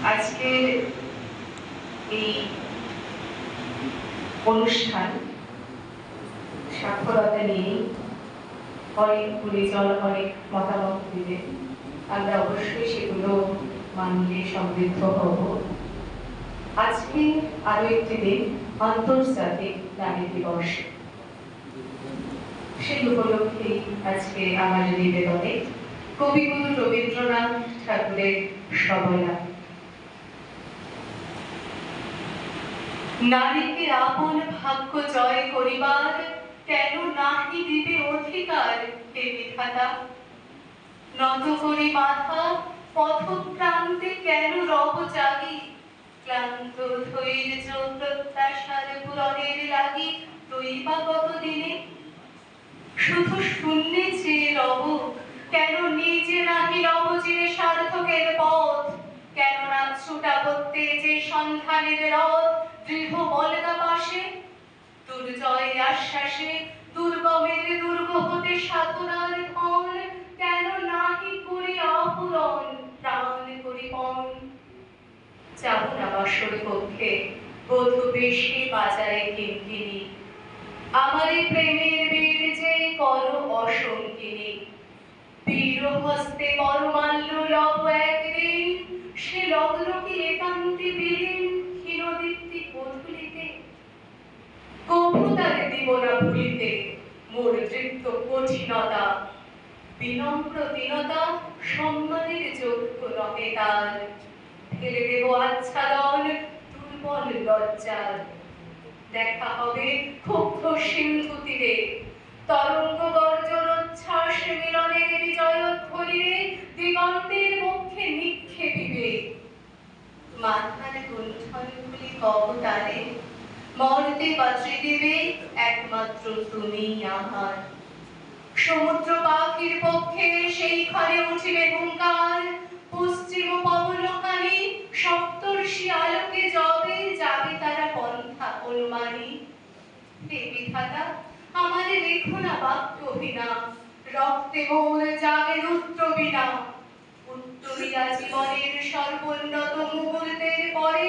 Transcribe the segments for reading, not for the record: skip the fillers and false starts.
আজকে এই অনুষ্ঠান সাক্ষরতা নিয়ে অনেক গুণীজন অনেক মতামত দিবে। আমরা অবশ্যই সেগুলো মানলে সমৃদ্ধ হব। আজকে আরো একটি দিন, আন্তর্জাতিক নারী দিবস। সেই উপলক্ষে আজকে আমার নিবেদনে কবিগুরু রবীন্দ্রনাথ ঠাকুরের সবলা। নারীকে আপন ভাগ্য জয় করিবার কেন নাহি দিবে অধিকার হে বিধাতা। নত করি মাথা পথপ্রান্তে কেন রব জাগি, ক্লান্ত ধৈর্য প্রত্যাশার পূরণের লাগি রইবা কতদিনে। শুধু শূন্যে চেয়ে রব, কেন নিজে নাহি রব চিরে সার্থকের পথ। কেন না ছুটাপত্তে যে সন্ধানের রথ দৃঢ় বলগা পাশে। দুর্জয় আশ্বাসে দুর্গমের দুর্গ হতে সাধনার ধন, কেন নাহি করি আহরণ প্রাণ করি পণ। যাব না বাসর কক্ষে বধূ বেশে বাজারে কিঙ্কিনি, আমারে প্রেমের বীর যে কর অসঙ্কিনী। বীর হস্তে পরমাল্য লব একদিন, সে লগ্ন কি একান্তে বিলীন ক্ষীণদীপ্তি বধূলিতে। কভু তারে দিব না ভুলিতে মোর দৃপ্ত কঠিনতা, বিনম্র দীনতা সম্মানের যোগ্য নহে তার। ফেলে দেব আচ্ছাদন দুর্বল লজ্জার, দেখা হবে ক্ষুব্ধ সিন্ধু তীরে। তরঙ্গ গর্জন উচ্ছ্বাস মিলনের বিজয়ধ্বনিরে দিগন্তের বক্ষে নিক্ষেপিবে। মাথার গুণ্ঠনগুলি কবতারে মর্তে বাঁচে দেবে একমাত্র তুমি আমার। সমুদ্র পাখির পক্ষে সেইখানে উঠিবে হুঙ্কার, পশ্চিম পবনখানি সপ্তর্ষি আলোকে যবে যাবে তারা পন্থা অনুমানী। হে বিধাতা, আমারে রেখো না বাক্যহীনা, রক্তে মোর জাগে রুদ্র বীণা। উত্তরীয়া জীবনের সর্বোন্নত মুহূর্তের পরে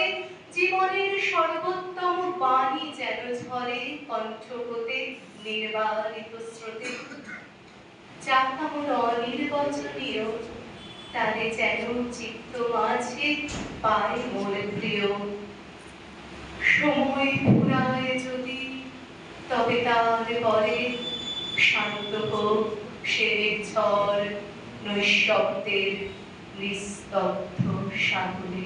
জীবনের সর্বোত্তম বাণী যেন ঝরে কণ্ঠ হতে নির্বারিত স্রোতে। যাহা মোর অনির্বচনীয় তারে যেন চিত্ত মাঝে পায় মোর প্রিয়। সময় ফুরায় যদি তবে তার পরে শান্ত হোক সে নির্ঝর নৈঃশব্দের নিস্তব্ধ সাগরে।